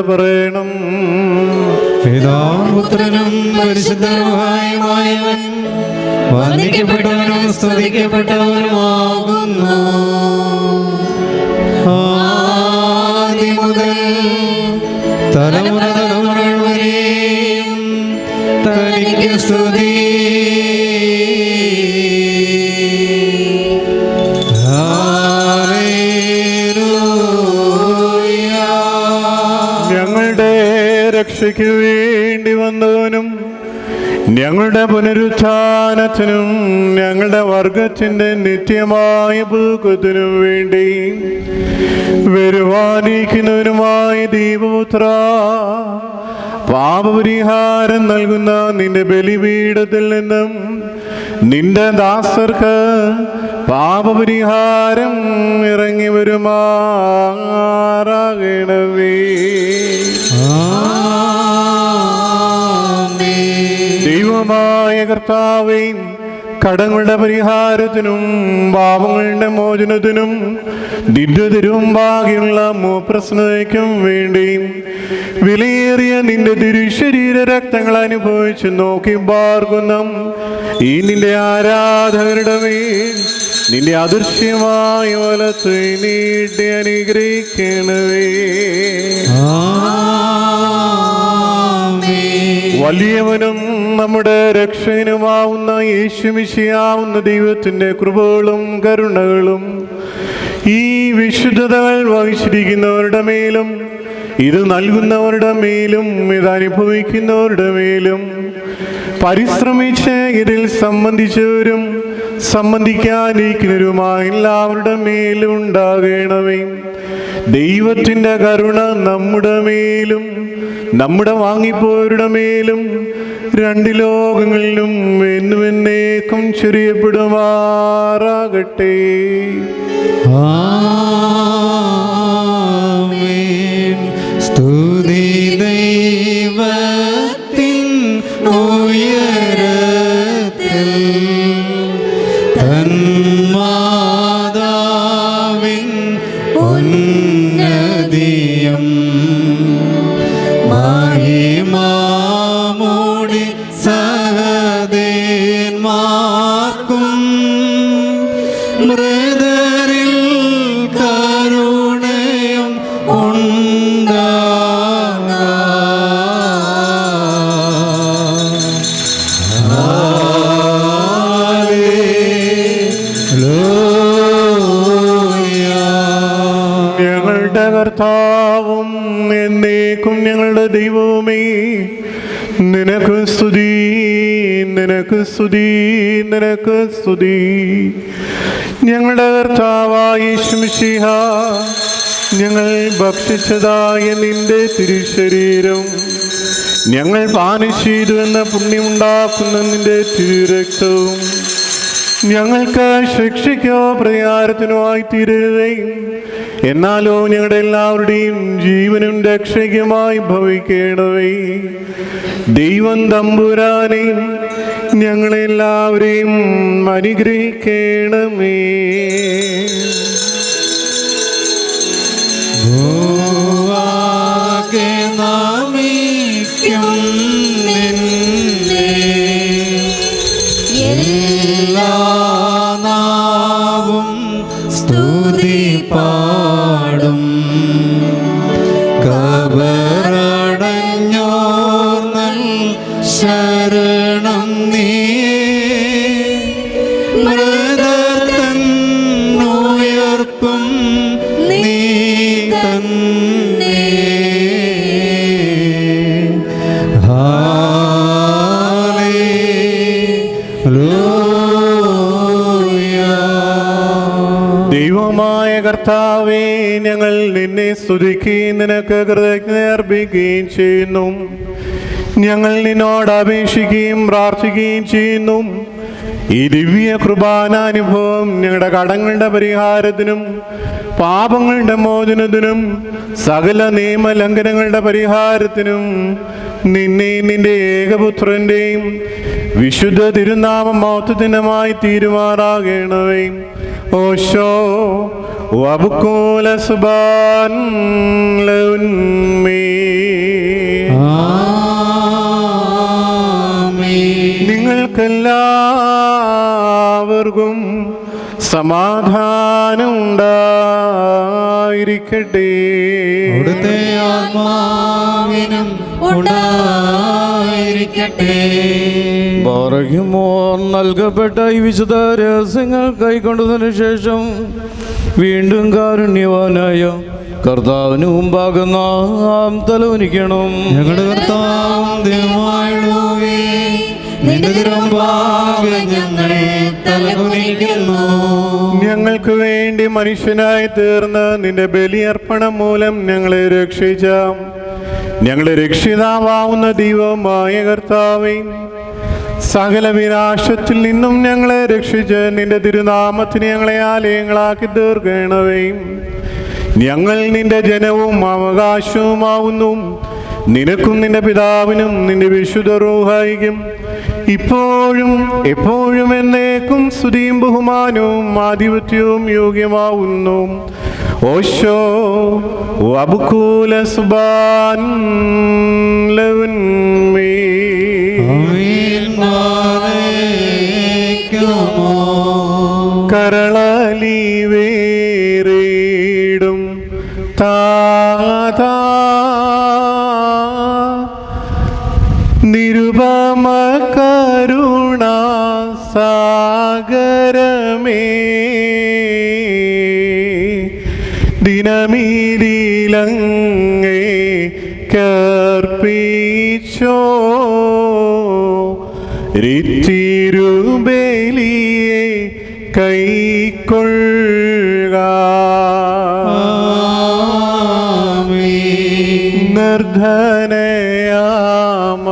പറയണം. പിതാപുത്രനും പരിശുദ്ധനുമായവൻ വന്ദിക്കപ്പെട്ടവനും സ്തുതിക്കപ്പെട്ടവനുമാകുന്നു. ആദ്യം മുതൽ തലമുറ തലമുറകൾ വരെയും തനിക്ക് സ്തുതി. ഞങ്ങളുടെ രക്ഷയ്ക്ക് വേണ്ടി വന്നവനും ഞങ്ങളുടെ പുനരുത്ഥാനത്തിനും ഞങ്ങളുടെ വർഗത്തിന്റെ നിത്യമായ പൂക്കത്തിനും വേണ്ടി വരുവാനിരിക്കുന്നവനുമായ ദൈവപുത്ര, പാപപരിഹാരം നൽകുന്ന നിന്റെ ബലിപീഠത്തിൽ നിന്നും നിന്റെ ദാസർക്ക് പാപപരിഹാരം ഇറങ്ങി വരുമാറാകണമേ. ദൈവമായ കർത്താവേ, കടങ്ങളുടെ പരിഹാരത്തിനും പാപങ്ങളുടെ മോചനത്തിനും ദിव्യതിരുമ്പാകെയുള്ള പ്രശ്നതയ്ക്കും വേണ്ടി വിലയേറിയ നിന്റെ തിരുശരീര രക്തങ്ങൾ അനുഭവിച്ച് നോക്കി പാർക്കുന്ന ഈ നിന്റെ ആരാധകരുടെ മേൽ നിന്റെ അദൃശ്യമായ വലത്ത് നീട്ടി അനുഗ്രഹിക്കണമേ. വലിയവനും നമ്മുടെ രക്ഷകനുമാവുന്ന യേശുമിശിയാവുന്ന ദൈവത്തിന്റെ കൃപകളും കരുണകളും ഈ വിശുദ്ധതകൾ വഹിച്ചിരിക്കുന്നവരുടെ മേലും ഇത് നൽകുന്നവരുടെ മേലും ഇത് അനുഭവിക്കുന്നവരുടെ മേലും പരിശ്രമിച്ച് ഇതിൽ സംബന്ധിച്ചവരും സംബന്ധിക്കാനിരിക്കുന്നവരുമായ എല്ലാവരുടെ മേലും ഉണ്ടാകണമേ. ദൈവത്തിന്റെ കരുണ നമ്മുടെ മേലും നമ്മുടെ വാങ്ങിപ്പോയവരുടെ മേലും രണ്ട് ലോകങ്ങളിലും എന്നുമെന്നേക്കും ചൊരിയപ്പെടുമാറാകട്ടെ. സ്തുതി ദൈവത്തിൻ ഉയരത്തിൽ, തന്മാതാവിൻ ഉന്നതിയും മഹിമാമോടി സഹദേന്മാർക്കും മൃതരിൽ കരുണയും ഞങ്ങളുടെ കർത്താവും എന്നേക്കും ഞങ്ങളുടെ ദൈവവുമേ, നിനക്ക് സ്തുതി, നിനക്ക് സ്തുതി, നിനക്ക് സ്തുതി. ഞങ്ങളുടെ കർത്താവായ യേശുമിശിഹ, ഞങ്ങൾ ഭക്ഷിച്ചതായ നിന്റെ തിരുശരീരം ഞങ്ങൾ പാനം ചെയ്തു എന്ന പുണ്യമുണ്ടാക്കുന്ന നിന്റെ തിരുരക്തവും ഞങ്ങൾക്ക് ശിക്ഷയ്ക്കോ പരിഹാരത്തിനോ ആയി തീരരുതേ, എന്നാലോ ഞങ്ങളുടെ എല്ലാവരുടെയും ജീവനും രക്ഷയ്ക്കുമായി ഭവിക്കണമേ. ദൈവം തമ്പുരാനെ, ഞങ്ങളെല്ലാവരെയും അനുഗ്രഹിക്കണമേ. സ്തുതി പാടും കബറടഞ്ഞോർന്നൽ ശരണം നീ, മൃതർത്തൻ ഉയർപ്പും നീ തന്നെ. ദൈവമായ കർത്താവേ, ഞങ്ങൾ നിന്നെ സ്തുതിക്കുകയും നിനക്ക് കൃതജ്ഞത അർപ്പിക്കുകയും ചെയ്യുന്നു. ഞങ്ങൾ നിന്നോട് അപേക്ഷിക്കുകയും പ്രാർത്ഥിക്കുകയും ചെയ്യുന്നു. ഈ ദിവ്യ കൃപാനാനുഭവം ഞങ്ങളുടെ കടങ്ങളുടെ പരിഹാരത്തിനും പാപങ്ങളുടെ മോചനത്തിനും സകല നിയമലംഘനങ്ങളുടെ പരിഹാരത്തിനും നിന്നെ നിന്റെ ഏകപുത്രന്റെയും വിശുദ്ധ തിരുനാമ മഹത്വത്തിനുമായി തീരുമാറാകണമേ. ഓശോ വബുക്കോലസ്ബാൻ ലൗൻമേ. നിങ്ങൾക്കെല്ലാവർക്കും സമാധാനം ഉണ്ടായിരിക്കട്ടെ. അവിടുത്തെ ആത്മാവിനും ഉണ്ടായിരിക്കട്ടെ. ഭാഗ്യമോർ നൽകപ്പെട്ട ഈ വിശുദ്ധ രഹസ്യങ്ങൾ കൈക്കൊണ്ടതിനു ശേഷം വീണ്ടും കാരുണ്യവാനായ കർത്താവിന് മുമ്പാകെ നാം തലവനിക്കണം. ഞങ്ങളുടെ കർത്താവും ദൈവമായുള്ളവേ, നിന്റെ തിരുമുമ്പാകെ ഞങ്ങൾ തലകുനിക്കുന്നു. ഞങ്ങൾക്ക് വേണ്ടി മനുഷ്യനായി തീർന്ന് നിന്റെ ബലിയർപ്പണം മൂലം ഞങ്ങളെ രക്ഷിച്ച ഞങ്ങളുടെ രക്ഷിതാവാവുന്ന ദൈവമായ കർത്താവേ, സകല വിനാശത്തിൽ നിന്നും ഞങ്ങളെ രക്ഷിച്ച് നിന്റെ തിരുനാമത്തിന് ഞങ്ങളെ ആലയങ്ങളാക്കി തീർക്കണമേ. ഞങ്ങൾ നിന്റെ ജനവും അവകാശവുമാവുന്നു. നിനക്കും നിന്റെ പിതാവിനും നിന്റെ വിശുദ്ധ റൂഹായിക്കും ഇപ്പോഴും എപ്പോഴും എന്നേക്കും സ്തുതിയും ബഹുമാനവും ആധിപത്യവും യോഗ്യമാവുന്നു. ഓശോ വബുക്കൂലസ്ബാൻ ലൗൻമേ. കരളലി വേറിടും താതാ നിരുപമ കരുണ സാഗരമേ, ദിനമീതിലങ്ങേ കർപ്പിച്ചോ തിരുബലിയെ കൈക്കൊള്ളുക. നിർധനയാമ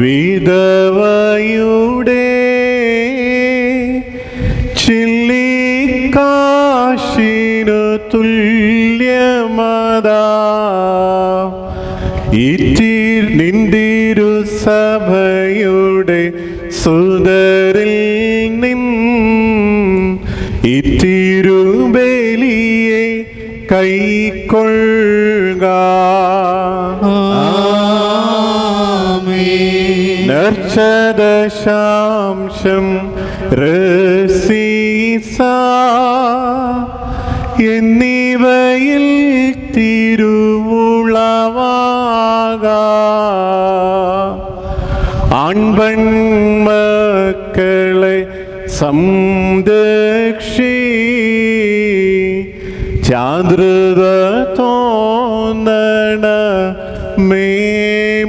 വിധവയുടെ ചില്ലിക്കാശിനു തുല്യമതാ നിന്തിരു സഭയുടെ സുതരിൽ തിരുബലിയെ കൈക്കൊള്ളുക. നർച്ചദശാംശം രസീസ എന്നിവയിൽ തിരുവുളവാക. ആൺപെൺമക്കളെ സംരക്ഷി ചാതൃത തോന്നണ മേ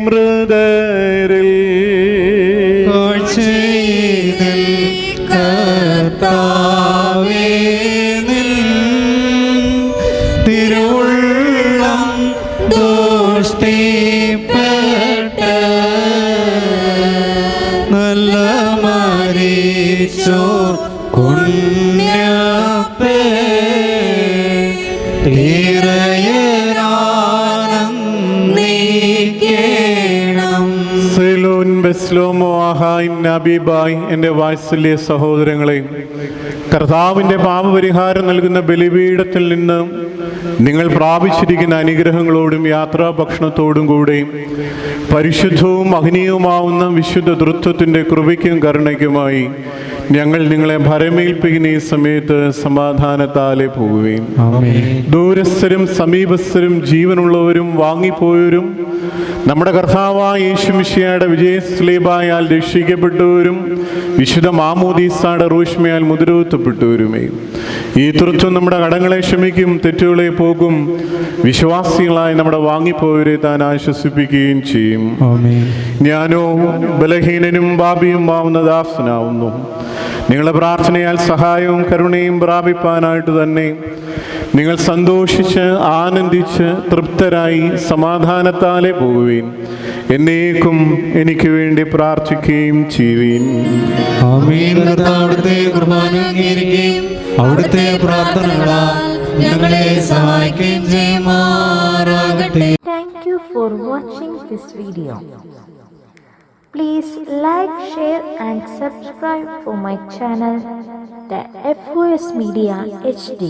മൃദരിൽ തിരുവുള്ളം ദോഷ്ടിപ്പെട്ട നല്ല മരിച്ചോ പുണ്യപ്പേ എൻ്റെ വാത്സല്യ സഹോദരങ്ങളെ, കർത്താവിൻ്റെ പാപപരിഹാരം നൽകുന്ന ബലിപീഠത്തിൽ നിന്ന് നിങ്ങൾ പ്രാപിച്ചിരിക്കുന്ന അനുഗ്രഹങ്ങളോടും യാത്രാഭക്ഷണത്തോടും കൂടെ പരിശുദ്ധവും മഹനീയവുമാവുന്ന വിശുദ്ധ തൃത്വത്തിൻ്റെ കൃപയ്ക്കും കരുണയ്ക്കുമായി ഞങ്ങൾ നിങ്ങളെ ഭരമേൽപ്പിക്കുന്ന ഈ സമയത്ത് സമാധാനത്താലെ പോകുകയും ദൂരസ്ഥരും സമീപസ്ഥരും ജീവനുള്ളവരും വാങ്ങിപ്പോയവരും നമ്മുടെ കർത്താവായ യേശുമിശിഹായുടെ വിജയസ്ലീബായാൽ രക്ഷിക്കപ്പെട്ടവരും വിശുദ്ധ മാമോദീസായുടെ റൂഷ്മയാൽ മുദ്രകുത്തപ്പെട്ടവരുമേ, ഈ തൃത്വം നമ്മുടെ കടങ്ങളെ ക്ഷമിക്കും, തെറ്റുകളെ പോകും, വിശ്വാസികളായി നമ്മുടെ വാങ്ങിപ്പോയവരെ താൻ ആശ്വസിപ്പിക്കുകയും ചെയ്യും. ഞാനോ ബലഹീനനും പാപിയുമാവുന്ന ദാസനാവുന്നു. നിങ്ങളുടെ പ്രാർത്ഥനയാൽ സഹായവും കരുണയും പ്രാപിപ്പാനായിട്ട് തന്നെ നിങ്ങൾ സന്തോഷിച്ച് ആനന്ദിച്ച് തൃപ്തരായി സമാധാനത്താലെ പോകുവീൻ. എന്നേക്കും എനിക്ക് വേണ്ടി പ്രാർത്ഥിക്കുകയും ചെയ്യുവീൻ. അവിടുത്തെ കുർബാന അംഗീകരിക്കുകയും അവിടുത്തെ പ്രാർത്ഥനകളാൽ ഞങ്ങളെ സഹായിക്കുകയും ചെയ്യുമാറാകട്ടെ. Thank you for watching this video. Please like, share and subscribe for my channel, the FOS Media HD.